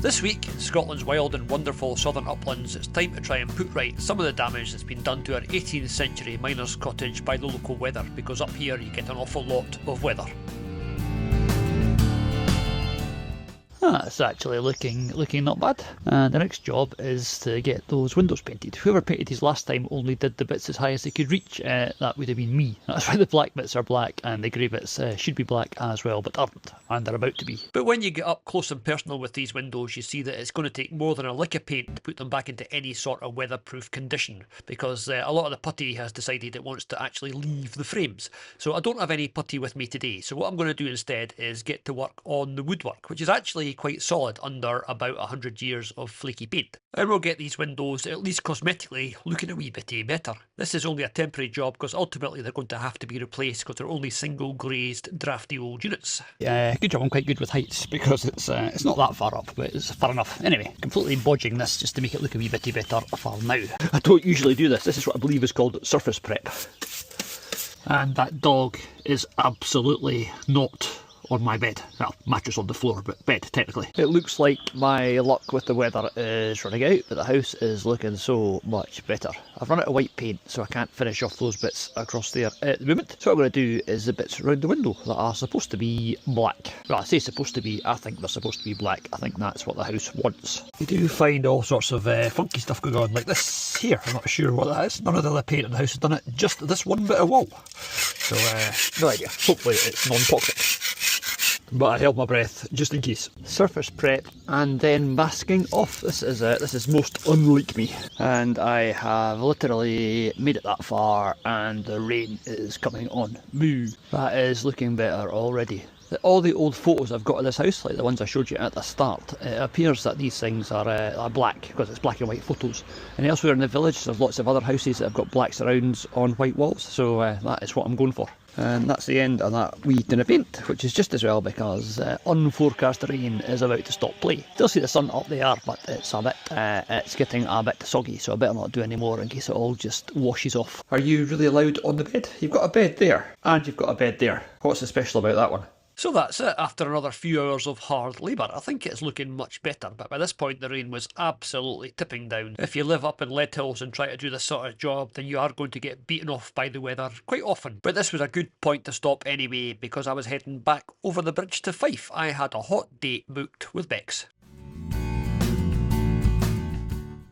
This week, Scotland's wild and wonderful southern uplands, it's time to try and put right some of the damage that's been done to our 18th century miner's cottage by the local weather, because up here you get an awful lot of weather. That's actually looking not bad. And the next job is to get those windows painted. Whoever painted these last time only did the bits as high as they could reach. That would have been me. That's why the black bits are black and the grey bits should be black as well, but aren't, and they're about to be. But when you get up close and personal with these windows, you see that it's going to take more than a lick of paint to put them back into any sort of weatherproof condition, because a lot of the putty has decided it wants to actually leave the frames. So I don't have any putty with me today, so what I'm going to do instead is get to work on the woodwork, which is actually quite solid under about 100 years of flaky paint. And we'll get these windows, at least cosmetically, looking a wee bit better. This is only a temporary job because ultimately they're going to have to be replaced because they're only single glazed drafty old units. Yeah, good job. I'm quite good with heights because it's not that far up, but it's far enough. Anyway, completely bodging this just to make it look a wee bit better for now. I don't usually do this. This is what I believe is called surface prep. And that dog is absolutely not on my bed. Well, mattress on the floor, but bed technically. It looks like my luck with the weather is running out, but the house is looking so much better. I've run out of white paint, so I can't finish off those bits across there at the moment. So what I'm going to do is the bits around the window that are supposed to be black. Well, I say supposed to be, I think they're supposed to be black. I think that's what the house wants. You do find all sorts of funky stuff going on, like this here. I'm not sure what that is. None of the other paint in the house has done it, just this one bit of wall. So, no idea. Hopefully it's non-toxic. But I held my breath just in case. Surface prep and then masking off. This is most unlike me, and I have literally made it that far, and the rain is coming on. Moo! That is looking better already. All the old photos I've got of this house, like the ones I showed you at the start, it appears that these things are black because it's black and white photos. And elsewhere in the village there's lots of other houses that have got black surrounds on white walls, so that is what I'm going for. And that's the end of that wee tin of paint, which is just as well because unforecast rain is about to stop play. Still see the sun up there, but it's getting a bit soggy, so I better not do any more in case it all just washes off. Are you really loud on the bed? You've got a bed there, and you've got a bed there. What's so special about that one? So that's it. After another few hours of hard labour, I think it's looking much better, but by this point the rain was absolutely tipping down. If you live up in Lead Hills and try to do this sort of job, then you are going to get beaten off by the weather quite often. But this was a good point to stop anyway, because I was heading back over the bridge to Fife. I had a hot date booked with Bex.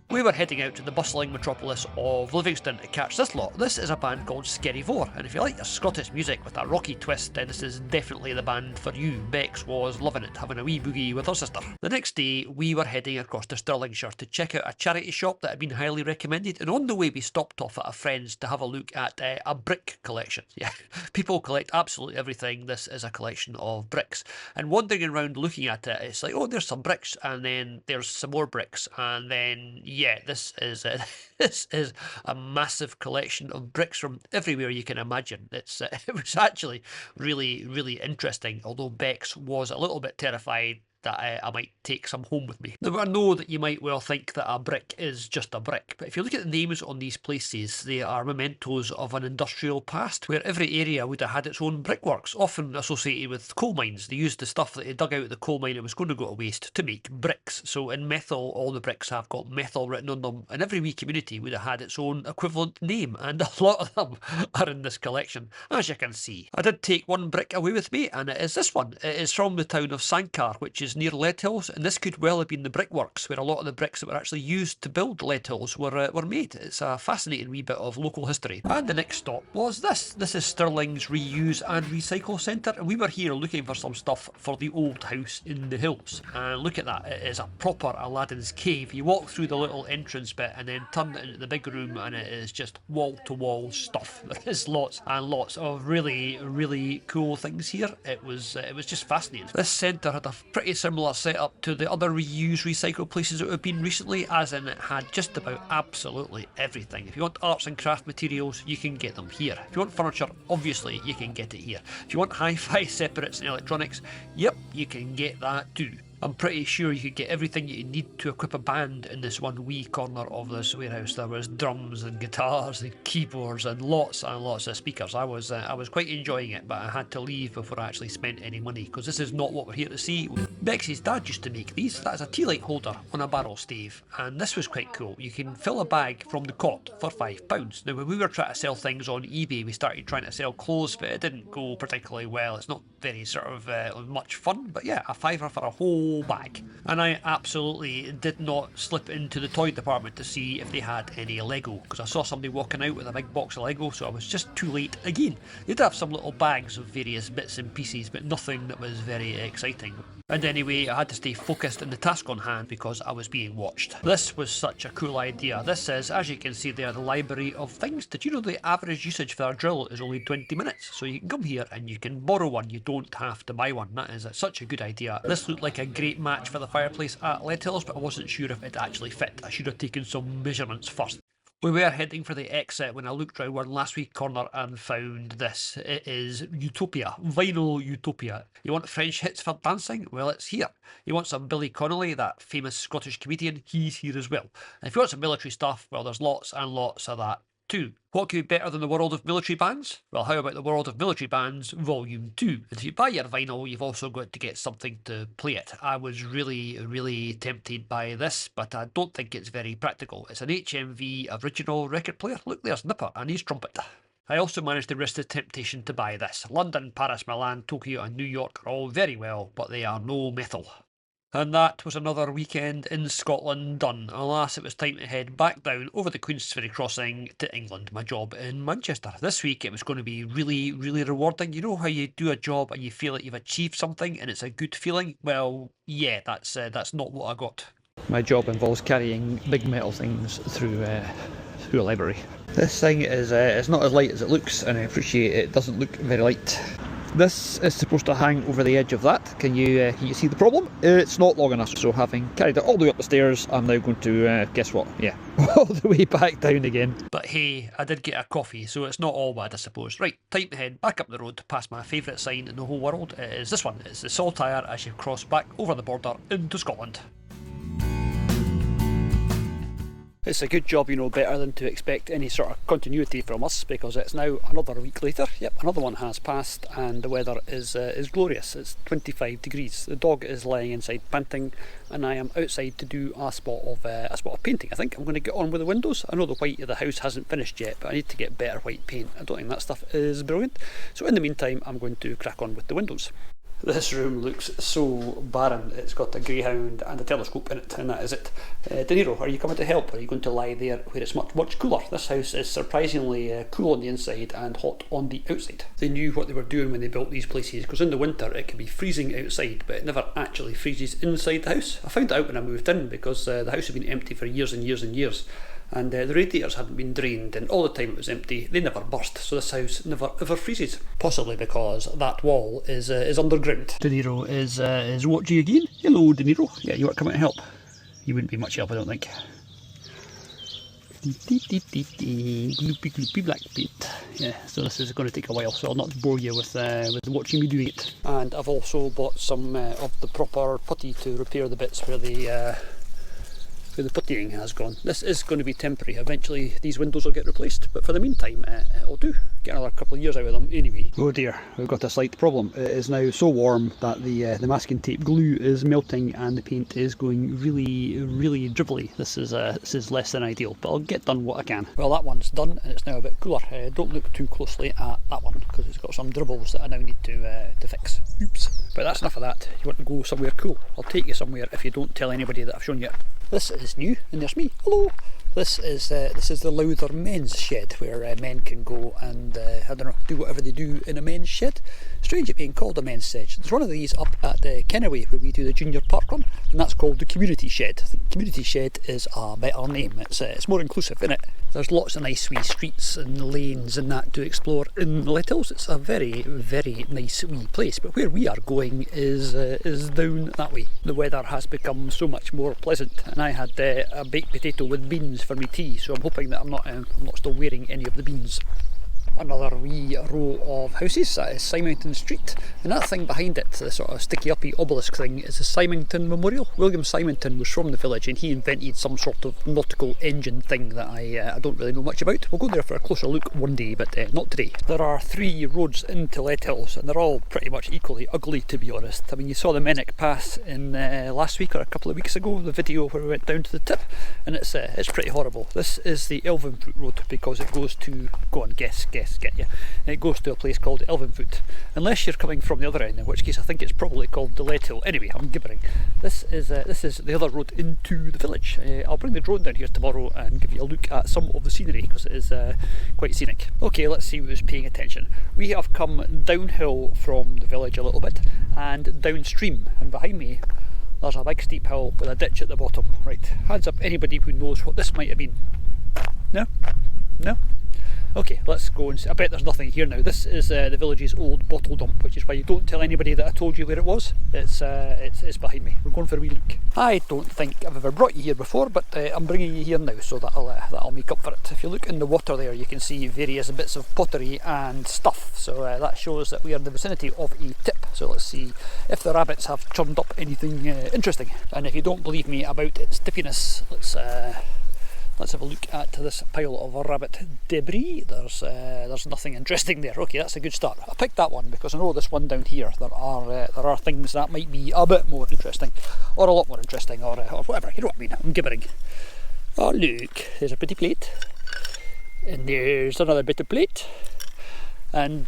We were heading out to the bustling metropolis of Livingston to catch this lot. This is a band called Skerryvore, and if you like your Scottish music with a rocky twist, then this is definitely the band for you. Bex was loving it, having a wee boogie with her sister. The next day, we were heading across to Stirlingshire to check out a charity shop that had been highly recommended, and on the way we stopped off at a friend's to have a look at a brick collection. Yeah, people collect absolutely everything. This is a collection of bricks. And wandering around looking at it, it's like, oh, there's some bricks, and then there's some more bricks, and then yeah, this is a massive collection of bricks from everywhere you can imagine. It was actually really interesting, although Bex was a little bit terrified that I might take some home with me. Now I know that you might well think that a brick is just a brick, but if you look at the names on these places, they are mementos of an industrial past where every area would have had its own brickworks, often associated with coal mines. They used the stuff that they dug out of the coal mine and was going to go to waste to make bricks. So in metal, all the bricks have got metal written on them, and every wee community would have had its own equivalent name, and a lot of them are in this collection, as you can see. I did take one brick away with me, and it is this one. It is from the town of Sankar, which is near Lead Hills, and this could well have been the brickworks where a lot of the bricks that were actually used to build Lead Hills were made. It's a fascinating wee bit of local history. And the next stop was this. This is Stirling's Reuse and Recycle Centre, and we were here looking for some stuff for the old house in the hills. And look at that, it is a proper Aladdin's cave. You walk through the little entrance bit and then turn it into the big room, and it is just wall to wall stuff. There is lots and lots of really cool things here. It was just fascinating. This centre had a pretty similar setup to the other reuse recycle places that have been recently, as in it had just about absolutely everything. If you want arts and craft materials, you can get them here. If you want furniture, obviously you can get it here. If you want hi-fi separates and electronics, yep, you can get that too. I'm pretty sure you could get everything you need to equip a band in this one wee corner of this warehouse. There was drums and guitars and keyboards and lots of speakers. I was quite enjoying it, but I had to leave before I actually spent any money, because this is not what we're here to see. Bexy's dad used to make these. That is a tea light holder on a barrel stave, and this was quite cool. You can fill a bag from the cot for £5. Now, when we were trying to sell things on eBay, we started trying to sell clothes, but it didn't go particularly well. It's not very sort of much fun, but yeah, a £5 for a whole bag. And I absolutely did not slip into the toy department to see if they had any Lego, because I saw somebody walking out with a big box of Lego, so I was just too late again. They did have some little bags of various bits and pieces, but nothing that was very exciting. And anyway, I had to stay focused on the task on hand because I was being watched. This was such a cool idea. This is, as you can see there, the library of things. Did you know the average usage for a drill is only 20 minutes? So you can come here and you can borrow one. You don't have to buy one. That is such a good idea. This looked like a great match for the fireplace at Leadhills, but I wasn't sure if it actually fit. I should have taken some measurements first. We were heading for the exit when I looked round one last week corner and found this. It is Utopia, vinyl Utopia. You want French hits for dancing? Well, it's here. You want some Billy Connolly, that famous Scottish comedian? He's here as well. And if you want some military stuff, well, there's lots and lots of that too. What could be better than the world of military bands? Well, how about the world of military bands Volume 2? And if you buy your vinyl, you've also got to get something to play it. I was really tempted by this, but I don't think it's very practical. It's an HMV original record player. Look, there's Nipper and his trumpet. I also managed to resist the temptation to buy this. London, Paris, Milan, Tokyo and New York are all very well, but they are no metal. And that was another weekend in Scotland done. Alas, it was time to head back down over the Queensferry crossing to England, my job in Manchester. This week it was going to be really rewarding. You know how you do a job and you feel like you've achieved something and it's a good feeling? Well, yeah, that's not what I got. My job involves carrying big metal things through a library. This thing is it's not as light as it looks, and I appreciate it doesn't look very light. This is supposed to hang over the edge of that. Can you see the problem? It's not long enough, so having carried it all the way up the stairs, I'm now going to, guess what? Yeah, all the way back down again. But hey, I did get a coffee, so it's not all bad, I suppose. Right, time to head back up the road past my favourite sign in the whole world. It is this one. It's the Saltire as you cross back over the border into Scotland. It's a good job, you know, better than to expect any sort of continuity from us, because it's now another week later. Yep, another one has passed and the weather is glorious. It's 25 degrees. The dog is lying inside panting and I am outside to do a spot of painting. I think I'm going to get on with the windows. I know the white of the house hasn't finished yet, but I need to get better white paint. I don't think that stuff is brilliant. So in the meantime, I'm going to crack on with the windows. This room looks so barren. It's got a greyhound and a telescope in it, and that is it. De Niro, are you coming to help, or are you going to lie there where it's much cooler? This house is surprisingly cool on the inside and hot on the outside. They knew what they were doing when they built these places, because in the winter it can be freezing outside, but it never actually freezes inside the house. I found that out when I moved in, because the house had been empty for years and years. And the radiators hadn't been drained, and all the time it was empty. They never burst, so this house never ever freezes. Possibly because that wall is underground. De Niro is watching again. Hello, De Niro. Yeah, you want to come out and help? You wouldn't be much help, I don't think. Gloopy black paint. Yeah, so this is going to take a while, so I'll not bore you with watching me doing it. And I've also bought some of the proper putty to repair the bits where the puttying has gone. This is going to be temporary. Eventually these windows will get replaced, but for the meantime it'll do. Get another couple of years out of them anyway. Oh dear, we've got a slight problem. It is now so warm that the masking tape glue is melting and the paint is going really dribbly. This is less than ideal, but I'll get done what I can. Well, that one's done and it's now a bit cooler. Don't look too closely at that one because it's got some dribbles that I now need to fix. Oops. But that's enough of that. You want to go somewhere cool? I'll take you somewhere if you don't tell anybody that I've shown you. This is new, and there's me. Hello. This is the Lowther men's shed, where men can go and I don't know, do whatever they do in a men's shed. Strange it being called a men's shed. There's one of these up at Kennaway where we do the junior park run, and that's called the community shed. I think community shed is a better name. It's more inclusive, isn't it? There's lots of nice wee streets and lanes and that to explore in Littles. It's a very nice wee place, but where we are going is down that way. The weather has become so much more pleasant, and I had a baked potato with beans for my tea, so I'm hoping that I'm not still wearing any of the beans. another wee row of houses. That is Symington Street, and that thing behind it, the sort of sticky uppy obelisk thing, is the Symington Memorial. William Symington was from the village and he invented some sort of nautical engine thing that I don't really know much about. We'll go there for a closer look one day, but not today. There are 3 roads into Let Hills and they're all pretty much equally ugly, to be honest. I mean, you saw the Mennick Pass in last week or a couple of weeks ago, the video where we went down to the tip, and it's pretty horrible. This is the Elvenfoot Road because it goes to, go on, guess, get you. It goes to a place called Elvenfoot, unless you're coming from the other end, in which case I think it's probably called the Let Hill. Anyway, I'm gibbering. This is the other road into the village. I'll bring the drone down here tomorrow and give you a look at some of the scenery because it is quite scenic. Okay, let's see who's paying attention. We have come downhill from the village a little bit and downstream, and behind me there's a big steep hill with a ditch at the bottom. Right, hands up anybody who knows what this might have been. No? No? Okay, let's go and see. I bet there's nothing here now. This is the village's old bottle dump, which is why you don't tell anybody that I told you where it was. It's behind me. We're going for a wee look. I don't think I've ever brought you here before, but I'm bringing you here now, so that'll make up for it. If you look in the water there, you can see various bits of pottery and stuff. So that shows that we are in the vicinity of a tip. So let's see if the rabbits have churned up anything interesting. And if you don't believe me about its tippiness, let's have a look at this pile of rabbit debris. There's nothing interesting there. Okay, that's a good start. I picked that one because I know this one down here there are things that might be a bit more interesting, or a lot more interesting, or whatever. You know what I mean? I'm gibbering. Oh look, there's a pretty plate, and there's another bit of plate, and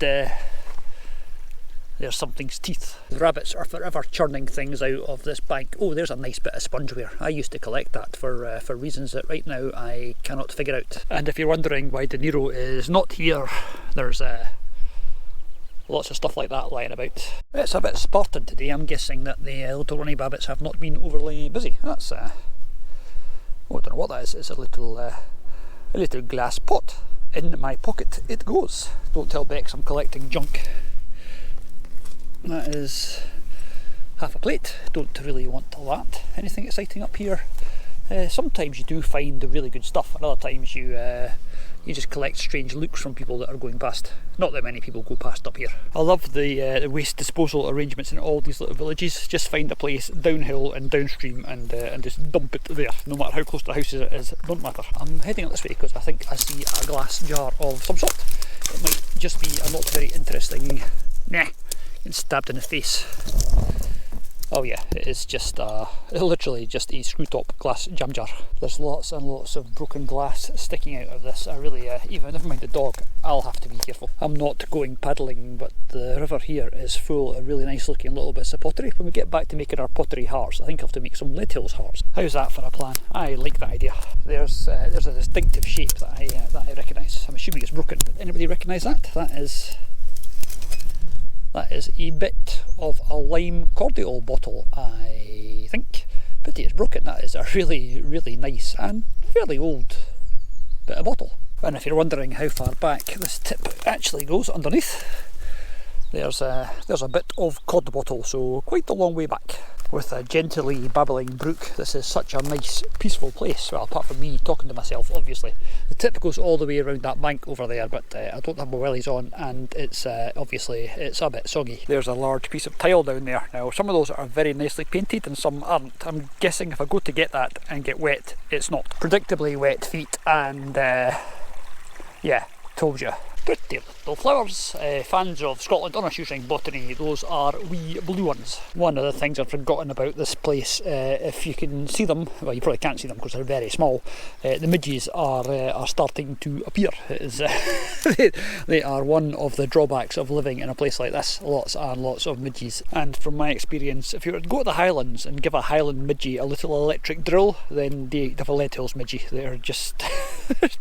there's something's teeth. The rabbits are forever churning things out of this bank. Oh, there's a nice bit of spongeware. I used to collect that for reasons that right now I cannot figure out. And if you're wondering why De Niro is not here, there's lots of stuff like that lying about. It's a bit Spartan today. I'm guessing that the little runny babbits have not been overly busy. That's I don't know what that is. It's a little glass pot. In my pocket it goes. Don't tell Bex I'm collecting junk. That is half a plate. Don't really want all that. Anything exciting up here? Sometimes you do find the really good stuff, and other times you just collect strange looks from people that are going past. Not that many people go past up here. I love the waste disposal arrangements in all these little villages. Just find a place downhill and downstream and just dump it there. No matter how close to the house it is, don't matter. I'm heading up this way because I think I see a glass jar of some sort. It might just be a not very interesting... Nah. Getting stabbed in the face. Oh yeah, it is just literally just a screw top glass jam jar. There's lots and lots of broken glass sticking out of this. I really, even never mind the dog, I'll have to be careful. I'm not going paddling, but the river here is full of really nice looking little bits of pottery. When we get back to making our pottery hearts, I think I'll have to make some Let Hills hearts. How's that for a plan? I like that idea. There's a distinctive shape that I recognise. I'm assuming it's broken, but anybody recognise that? That is a bit of a lime cordial bottle, I think. Pity it's broken. That is a really, really nice and fairly old bit of bottle. And if you're wondering how far back this tip actually goes underneath, there's a bit of cod bottle, so quite a long way back. With a gently babbling brook, this is such a nice, peaceful place. Well, apart from me talking to myself, obviously. The tip goes all the way around that bank over there, but I don't have my wellies on, and it's obviously it's a bit soggy. There's a large piece of tile down there. Now, some of those are very nicely painted and some aren't. I'm guessing if I go to get that and get wet, it's not. Predictably wet feet, and yeah, told you. Pretty little flowers. Fans of Scotland unassuming botany, those are wee blue ones. One of the things I've forgotten about this place, if you can see them, well you probably can't see them because they're very small, the midges are starting to appear. It is, they are one of the drawbacks of living in a place like this, lots and lots of midges. And from my experience, if you were to go to the Highlands and give a Highland midgie a little electric drill, then they have a Let Hills midgie. They're just,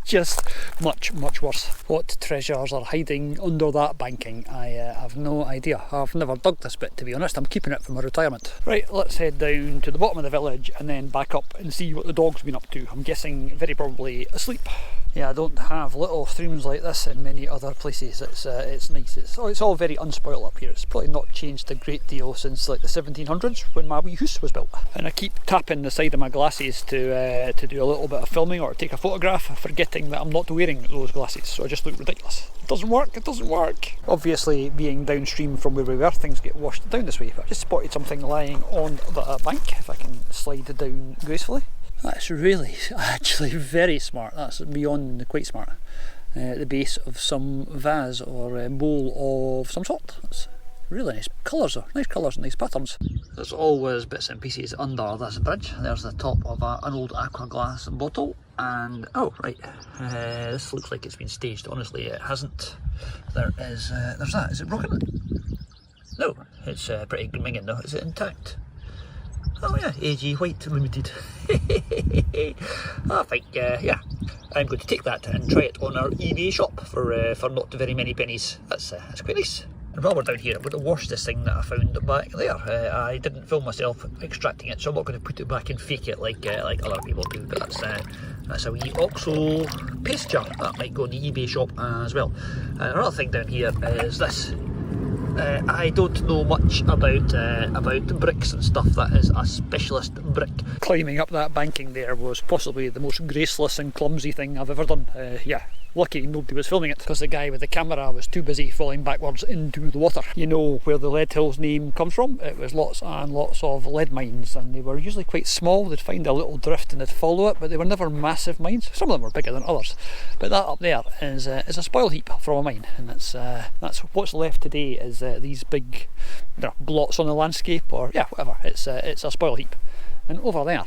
just much, much worse. What treasures are hiding under that banking? I have no idea. I've never dug this bit, to be honest. I'm keeping it for my retirement. Right, let's head down to the bottom of the village and then back up and see what the dog's been up to. I'm guessing very probably asleep. Yeah, I don't have little streams like this in many other places. It's nice. It's all very unspoilt up here. It's probably not changed a great deal since like the 1700s when my wee house was built. And I keep tapping the side of my glasses to do a little bit of filming or take a photograph, forgetting that I'm not wearing those glasses, so I just look ridiculous. It doesn't work, it doesn't work. Obviously, being downstream from where we were, things get washed down this way, but I just spotted something lying on the bank, if I can slide it down gracefully. That's really, actually very smart. That's beyond quite smart. The base of some vase or bowl of some sort. That's really nice colours though, nice colours and nice patterns. There's always bits and pieces under this bridge. There's the top of an old aqua glass bottle, and oh right, this looks like it's been staged. Honestly, it hasn't. There's that. Is it broken? No, it's pretty minging though. Is it intact? Oh yeah, AG White Limited. I think, yeah, I'm going to take that and try it on our eBay shop for not very many pennies. That's quite nice. And while we're down here, I'm going to wash this thing that I found back there. I didn't film myself extracting it, so I'm not going to put it back and fake it like other people do. But that's a wee OXO paste jar that might go in the eBay shop as well. And another thing down here is this. I don't know much about bricks and stuff. That is a specialist brick. Climbing up that banking there was possibly the most graceless and clumsy thing I've ever done. Yeah, lucky nobody was filming it, because the guy with the camera was too busy falling backwards into the water. You know where the Lead Hills name comes from? It was lots and lots of lead mines, and they were usually quite small. They'd find a little drift and they'd follow it, but they were never massive mines. Some of them were bigger than others, but that up there is a spoil heap from a mine, and that's what's left today. Is these big blots on the landscape, or yeah, whatever. It's a spoil heap, and over there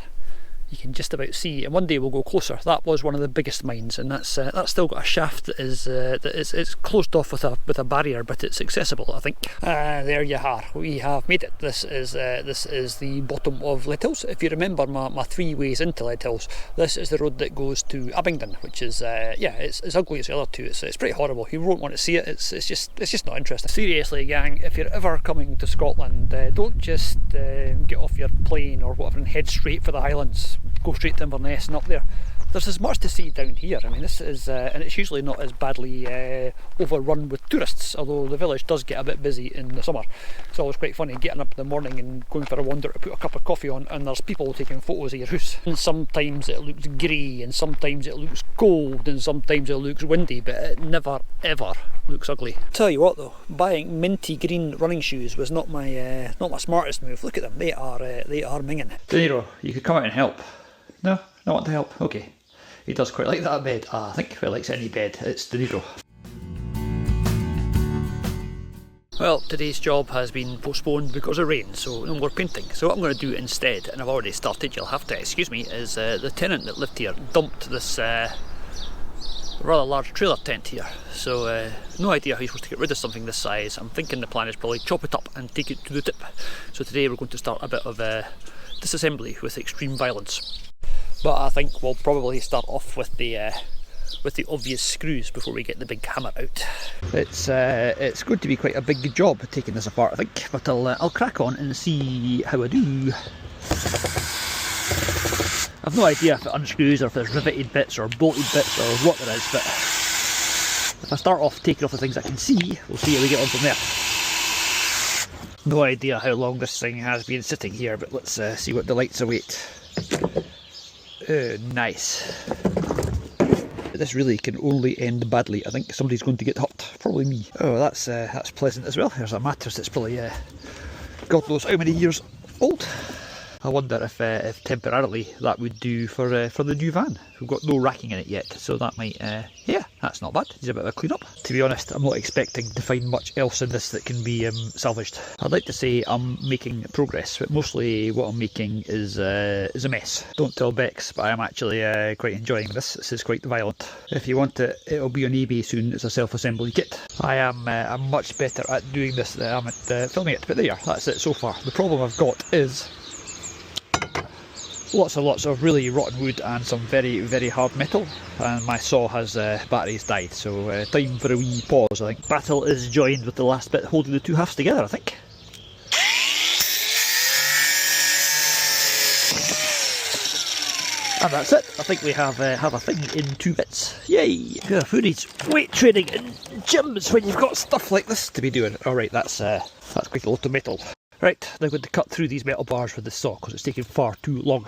you can just about see, and one day we'll go closer. That was one of the biggest mines, and that's still got a shaft that is closed off with a barrier, but it's accessible, I think. There you are. We have made it. This is the bottom of Lead Hills. If you remember my 3 ways into Lead Hills, this is the road that goes to Abingdon, which is yeah, it's as ugly as the other two. It's pretty horrible. You won't want to see it. It's just not interesting. Seriously, gang, if you're ever coming to Scotland, don't just get off your plane or whatever and head straight for the Highlands. Go straight to Inverness and up there. There's as much to see down here. I mean, this is, and it's usually not as badly overrun with tourists, although the village does get a bit busy in the summer. It's always quite funny getting up in the morning and going for a wander to put a cup of coffee on, and there's people taking photos of your house. And sometimes it looks grey, and sometimes it looks cold, and sometimes it looks windy, but it never ever looks ugly. Tell you what though, buying minty green running shoes was not my smartest move. Look at them, they are minging. De Niro, you could come out and help. No, not want to help. Okay. He does quite like that bed. I think if he likes any bed, it's De Niro. Well, today's job has been postponed because of rain, so no more painting. So what I'm going to do instead, and I've already started, you'll have to excuse me, is the tenant that lived here dumped this rather large trailer tent here. So no idea how you're supposed to get rid of something this size. I'm thinking the plan is probably chop it up and take it to the tip. So today we're going to start a bit of disassembly with extreme violence. But I think we'll probably start off with the obvious screws before we get the big hammer out. It's going to be quite a big job taking this apart, I think, but I'll crack on and see how I do. I've no idea if it unscrews or if there's riveted bits or bolted bits or what there is, but if I start off taking off the things I can see, we'll see how we get on from there. No idea how long this thing has been sitting here, but let's see what delights await. Nice. This really can only end badly. I think somebody's going to get hurt. Probably me. Oh, that's pleasant as well. There's a mattress that's probably God knows how many years old. I wonder if temporarily that would do for the new van. We've got no racking in it yet, so that might, yeah, that's not bad. Needs a bit of a clean up. To be honest, I'm not expecting to find much else in this that can be salvaged. I'd like to say I'm making progress, but mostly what I'm making is a mess. Don't tell Bex, but I'm actually quite enjoying this. This is quite violent. If you want it, it'll be on eBay soon as a self-assembly kit. I'm much better at doing this than I am at filming it, but there, that's it so far. The problem I've got is lots and lots of really rotten wood and some very, very hard metal, and my saw has batteries died, so time for a wee pause, I think. Battle is joined with the last bit holding the two halves together, I think. And that's it. I think we have a thing in 2 bits. Yay! Yeah, who needs weight training in gyms when you've got stuff like this to be doing? Alright, that's quite a lot of metal. Right, now I'm going to cut through these metal bars with the saw because it's taking far too long.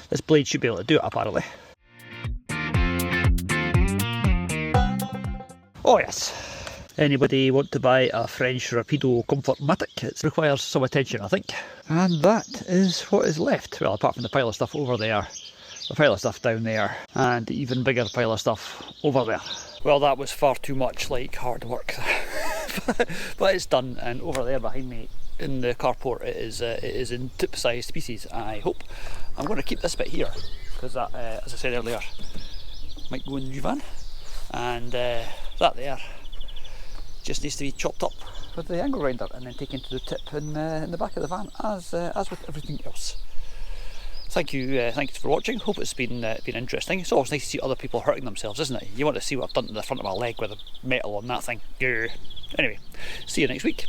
This blade should be able to do it apparently. Oh yes! Anybody want to buy a French Rapido Comfortmatic? It requires some attention, I think. And that is what is left. Well, apart from the pile of stuff over there, the pile of stuff down there, and the even bigger pile of stuff over there. Well, that was far too much like hard work. But it's done, and over there behind me in the carport it is in tip-sized pieces, I hope. I'm going to keep this bit here, because that, as I said earlier, might go in the new van. And that there just needs to be chopped up with the angle grinder and then taken to the tip in the back of the van, as with everything else. Thank you for watching. Hope it's been interesting. It's always nice to see other people hurting themselves, isn't it? You want to see what I've done to the front of my leg with the metal on that thing. Anyway, see you next week.